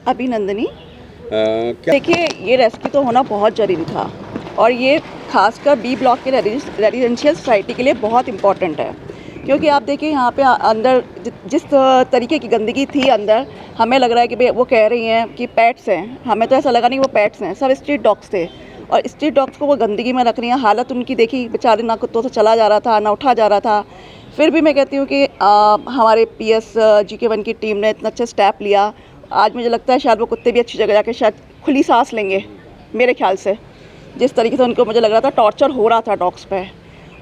अभिनंदनी। देखिए, ये रेस्क्यू तो होना बहुत ज़रूरी था और ये खासकर बी ब्लॉक के रेजिडेंशियल सोसाइटी के लिए बहुत इम्पॉर्टेंट है, क्योंकि आप देखिए यहाँ पे अंदर जिस तरीके की गंदगी थी अंदर, हमें लग रहा है कि वो कह रही हैं कि पेट्स हैं, हमें तो ऐसा लगा नहीं वो पेट्स हैं, सब स्ट्रीट डॉग्स थे और स्ट्रीट डॉग्स को वो गंदगी में रख रही हैं। हालत उनकी देखी, बेचारे ना कुत्तों से चला जा रहा था ना उठा जा रहा था। फिर भी मैं कहती हूँ कि हमारे PS GK1 की टीम ने इतना अच्छा स्टेप लिया। आज मुझे लगता है शायद वो कुत्ते भी अच्छी जगह जाके शायद खुली सांस लेंगे, मेरे ख्याल से। जिस तरीके से उनको मुझे लग रहा था टॉर्चर हो रहा था डॉग्स पे।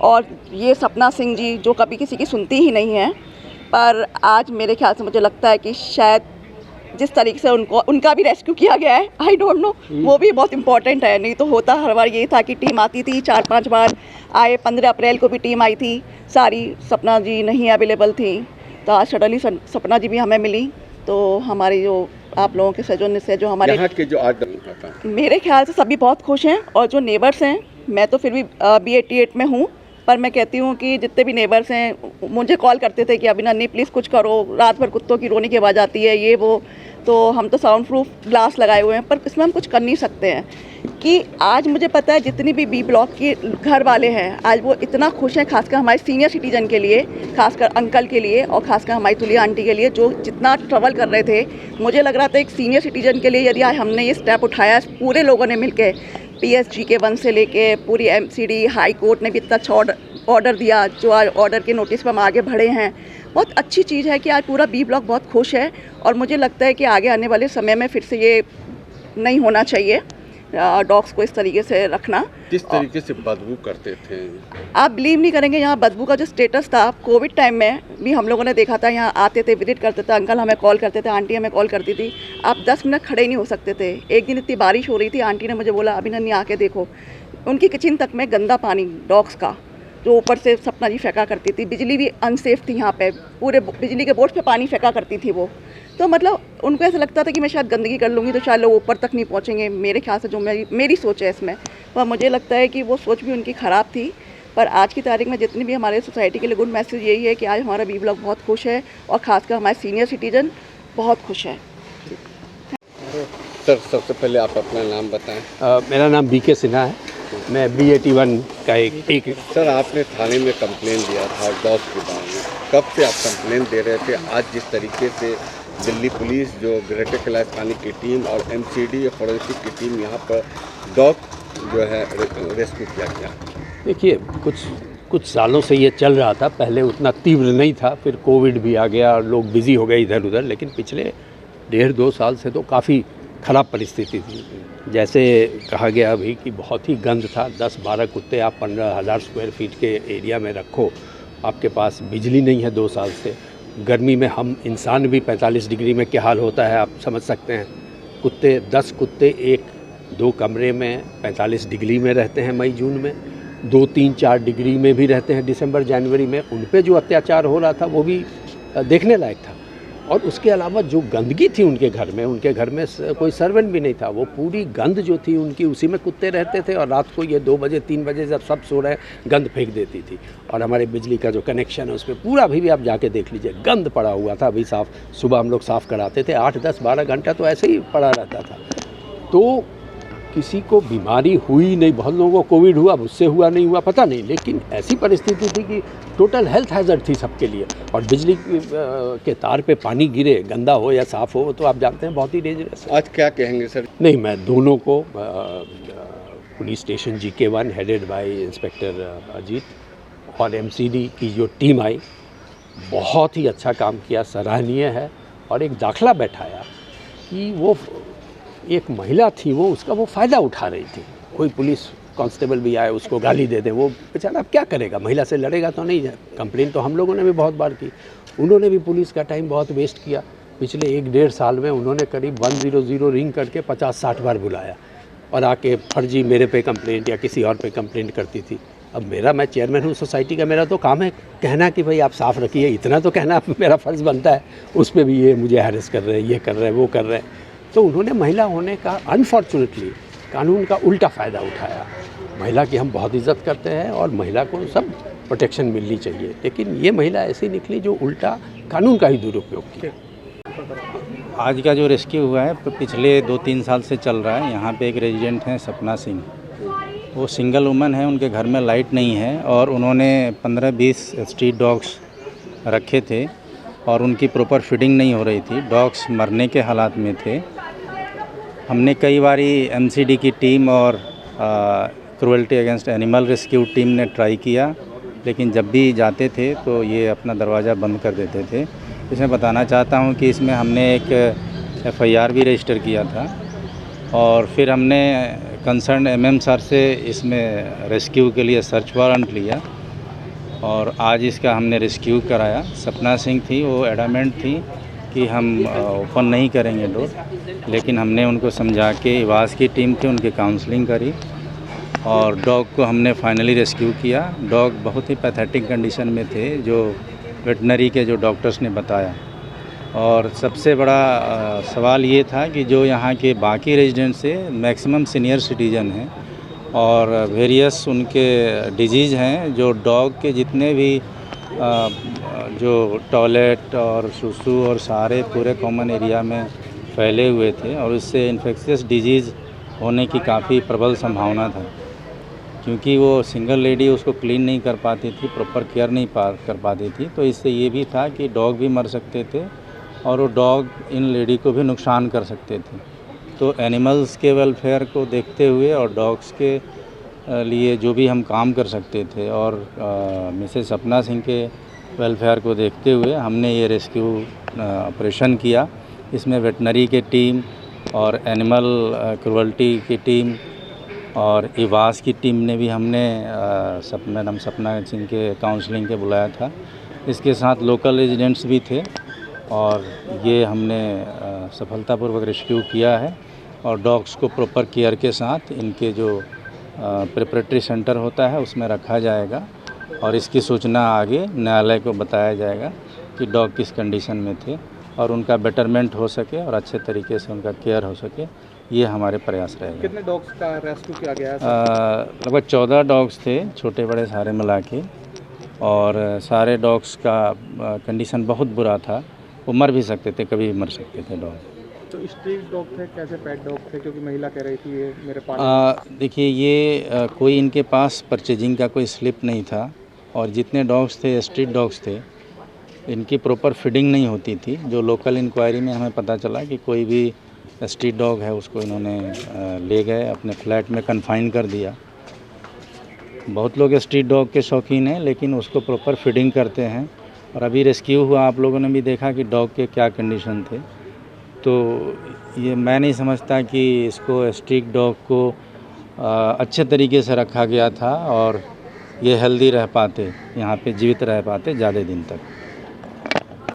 और ये सपना सिंह जी जो कभी किसी की सुनती ही नहीं है, पर आज मेरे ख्याल से मुझे लगता है कि शायद जिस तरीके से उनका भी रेस्क्यू किया गया है, आई डोंट नो, वो भी बहुत इंपॉर्टेंट है। नहीं तो होता हर बार यही था कि टीम आती थी, 4-5 बार आए। 15 अप्रैल को भी टीम आई थी, सारी सपना जी नहीं अवेलेबल थी, तो आज सडनली सपना जी भी हमें मिली। तो हमारी जो आप लोगों के सजों से जो हमारे यहाँ के जो आज मेरे ख्याल से सभी बहुत खुश हैं। और जो नेबर्स हैं, मैं तो फिर भी B88 में हूँ, पर मैं कहती हूँ कि जितने भी नेबर्स हैं मुझे कॉल करते थे कि अभिनंदनी प्लीज़ कुछ करो, रात भर कुत्तों की रोने की आवाज़ आती है, ये वो। तो हम तो साउंड प्रूफ ग्लास लगाए हुए हैं, पर इसमें हम कुछ कर नहीं सकते हैं। कि आज मुझे पता है जितनी भी बी ब्लॉक के घर वाले हैं आज वो इतना खुश हैं, खासकर हमारे सीनियर सिटीजन के लिए, खासकर अंकल के लिए और खासकर हमारी तुलिया आंटी के लिए जो जितना ट्रैवल कर रहे थे। मुझे लग रहा था एक सीनियर सिटीजन के लिए यदि आज हमने ये स्टेप उठाया पूरे लोगों ने मिलकर, PS GK1 से लेके पूरी MCD हाई कोर्ट ने भी इतना अच्छा ऑर्डर दिया, जो आज ऑर्डर के नोटिस पर हम आगे बढ़े हैं। बहुत अच्छी चीज़ है कि आज पूरा बी ब्लॉक बहुत खुश है और मुझे लगता है कि आगे आने वाले समय में फिर से ये नहीं होना चाहिए डॉग्स को इस तरीके से रखना। किस तरीके से बदबू करते थे? आप बिलीव नहीं करेंगे, यहाँ बदबू का जो स्टेटस था कोविड टाइम में भी हम लोगों ने देखा था। यहाँ आते थे, विजिट करते थे, अंकल हमें कॉल करते थे, आंटी हमें कॉल करती थी, आप 10 मिनट खड़े नहीं हो सकते थे। एक दिन इतनी बारिश हो रही थी, आंटी ने मुझे बोला अभिनंदनी आके देखो, उनकी किचन तक में गंदा पानी डॉग्स का जो ऊपर से सपना जी फेंका करती थी। बिजली भी अनसेफ थी यहाँ पे, पूरे बिजली के बोर्ड पे पानी फेंका करती थी वो। तो मतलब उनको ऐसा लगता था कि मैं शायद गंदगी कर लूँगी तो शायद लोग ऊपर तक नहीं पहुँचेंगे। मेरे ख्याल से जो मेरी सोच है इसमें, पर मुझे लगता है कि वो सोच भी उनकी ख़राब थी। पर आज की तारीख में जितनी भी हमारे सोसाइटी के लिए गुड मैसेज यही है कि आज हमारा बी ब्लॉक बहुत खुश है और ख़ासकर हमारे सीनियर सिटीजन बहुत खुश है। सर, सबसे पहले आप अपना नाम बताएं। मेरा नाम BK सिन्हा है, मैं B81 का एक सर, आपने थाने में कंप्लेन दिया था डॉग्स के बारे में, कब से आप कंप्लेन दे रहे थे? आज जिस तरीके से दिल्ली पुलिस, जो ग्रेटर कैलाश थाने की टीम और MCD फॉरेंसिक की टीम यहाँ पर डॉग जो है रेस्क्यू किया गया। देखिए, कुछ सालों से ये चल रहा था, पहले उतना तीव्र नहीं था, फिर कोविड भी आ गया और लोग बिज़ी हो गए इधर उधर, लेकिन पिछले 1.5-2 साल से तो काफ़ी ख़राब परिस्थिति थी। जैसे कहा गया अभी कि बहुत ही गंद था। 10-12 कुत्ते आप 15,000 स्क्वायर फीट के एरिया में रखो, आपके पास बिजली नहीं है 2 साल से। गर्मी में हम इंसान भी 45 डिग्री में क्या हाल होता है आप समझ सकते हैं। 10 कुत्ते 1-2 कमरे में 45 डिग्री में रहते हैं मई जून में, 2-3-4 डिग्री में भी रहते हैं दिसंबर जनवरी में। उन पे जो अत्याचार हो रहा था वो भी देखने लायक था। और उसके अलावा जो गंदगी थी उनके घर में कोई सर्वेंट भी नहीं था, वो पूरी गंद जो थी उनकी, उसी में कुत्ते रहते थे और रात को ये 2 बजे 3 बजे जब सब सो रहे गंद फेंक देती थी। और हमारे बिजली का जो कनेक्शन है उसमें पूरा भी आप जाके देख लीजिए, गंद पड़ा हुआ था। अभी सुबह हम लोग साफ़ कराते थे, 8-10-12 घंटा तो ऐसे ही पड़ा रहता था। तो किसी को बीमारी हुई नहीं, बहुत लोगों को कोविड हुआ, मुझसे हुआ नहीं हुआ पता नहीं, लेकिन ऐसी परिस्थिति थी कि टोटल हेल्थ हैज़र्ड थी सबके लिए। और बिजली के तार पे पानी गिरे, गंदा हो या साफ़ हो, तो आप जानते हैं बहुत ही डेंजरस है। आज क्या कहेंगे सर? नहीं, मैं दोनों को police station GK1 headed by inspector Ajit और MCD की जो टीम आई, बहुत ही अच्छा काम किया, सराहनीय है। और एक दाखला बैठाया कि वो एक महिला थी, उसका वो फ़ायदा उठा रही थी। कोई पुलिस कांस्टेबल भी आए उसको गाली दे दे, वो बेचारा अब क्या करेगा, महिला से लड़ेगा तो नहीं। कंप्लेन तो हम लोगों ने भी बहुत बार की, उन्होंने भी पुलिस का टाइम बहुत वेस्ट किया। पिछले 1-1.5 साल में उन्होंने करीब 100 रिंग करके 50-60 बार बुलाया और आके फर्जी मेरे पे कंप्लेंट या किसी और पे कंप्लेंट करती थी। अब मैं चेयरमैन हूँ सोसाइटी का, मेरा तो काम है कहना कि भाई आप साफ़ रखिए, इतना तो कहना मेरा फ़र्ज़ बनता है। उस पर भी ये मुझे हैरेस कर रहे हैं, ये कर रहे हैं, वो कर रहे हैं। तो उन्होंने महिला होने का अनफॉर्चुनेटली कानून का उल्टा फ़ायदा उठाया। महिला की हम बहुत इज्जत करते हैं और महिला को सब प्रोटेक्शन मिलनी चाहिए, लेकिन ये महिला ऐसी निकली जो उल्टा कानून का ही दुरुपयोग किया। आज का जो रेस्क्यू हुआ है पिछले 2-3 साल से चल रहा है। यहाँ पे एक रेजिडेंट हैं सपना सिंह, वो सिंगल वुमन है, उनके घर में लाइट नहीं है और उन्होंने 15-20 स्ट्रीट डॉग्स रखे थे और उनकी प्रॉपर फीडिंग नहीं हो रही थी, डॉग्स मरने के हालात में थे। हमने कई बारी एमसीडी की टीम और cruelty against animal rescue team ने ट्राई किया, लेकिन जब भी जाते थे तो ये अपना दरवाज़ा बंद कर देते थे। इसमें बताना चाहता हूँ कि इसमें हमने एक FIR भी रजिस्टर किया था और फिर हमने कंसर्न MM सर से इसमें रेस्क्यू के लिए सर्च वारंट लिया और आज इसका हमने रेस्क्यू कराया। सपना सिंह थी, वो एडामेंट थी कि हम ओपन नहीं करेंगे डोर, लेकिन हमने उनको समझा के इवास की टीम थी, उनकी काउंसलिंग करी और डॉग को हमने फाइनली रेस्क्यू किया। डॉग बहुत ही पैथेटिक कंडीशन में थे जो वेटनरी के जो डॉक्टर्स ने बताया। और सबसे बड़ा सवाल ये था कि जो यहाँ के बाकी रेजिडेंट्स से मैक्सिमम सीनियर सिटीजन हैं और वेरियस उनके डिजीज़ हैं, जो डॉग के जितने भी जो टॉयलेट और सुसु और सारे पूरे कॉमन एरिया में फैले हुए थे और इससे इन्फेक्शियस डिजीज़ होने की काफ़ी प्रबल संभावना था, क्योंकि वो सिंगल लेडी उसको क्लीन नहीं कर पाती थी, प्रॉपर केयर नहीं कर पाती थी। तो इससे ये भी था कि डॉग भी मर सकते थे और वो डॉग इन लेडी को भी नुकसान कर सकते थे। तो एनिमल्स के वेलफेयर को देखते हुए और डॉग्स के लिए जो भी हम काम कर सकते थे और मिसेस सपना सिंह के वेलफेयर को देखते हुए हमने ये रेस्क्यू ऑपरेशन किया। इसमें वेटनरी की टीम और एनिमल क्रुएल्टी की टीम और इवास की टीम ने भी हमने मैडम सपना सिंह के काउंसलिंग के बुलाया था। इसके साथ लोकल रेजिडेंट्स भी थे और ये हमने सफलतापूर्वक रेस्क्यू किया है और डॉग्स को प्रॉपर केयर के साथ इनके जो प्रिपरेटरी सेंटर होता है उसमें रखा जाएगा और इसकी सूचना आगे न्यायालय को बताया जाएगा कि डॉग किस कंडीशन में थे और उनका बेटरमेंट हो सके और अच्छे तरीके से उनका केयर हो सके, ये हमारे प्रयास रहेगा। कितने डॉग्स का रेस्क्यू किया गया है? लगभग 14 डॉग्स थे, छोटे बड़े सारे मिला के, और सारे डॉग्स का कंडीशन बहुत बुरा था, वो मर भी सकते थे, कभी भी मर सकते थे डॉग। तो स्ट्रीट डॉग थे, कैसे पेट डॉग थे? क्योंकि महिला कह रही थी ये मेरे पास। देखिए ये कोई इनके पास परचेजिंग का कोई स्लिप नहीं था और जितने डॉग्स थे स्ट्रीट डॉग्स थे, इनकी प्रॉपर फीडिंग नहीं होती थी। जो लोकल इंक्वायरी में हमें पता चला कि कोई भी स्ट्रीट डॉग है उसको इन्होंने ले गए, अपने फ्लैट में कन्फाइन कर दिया। बहुत लोग स्ट्रीट डॉग के शौकीन हैं लेकिन उसको प्रॉपर फीडिंग करते हैं और अभी रेस्क्यू हुआ, आप लोगों ने भी देखा कि डॉग के क्या कंडीशन थे। तो ये मैं नहीं समझता कि इसको स्ट्रीट डॉग को अच्छे तरीके से रखा गया था और ये हेल्दी रह पाते, यहाँ पे जीवित रह पाते ज़्यादा दिन तक।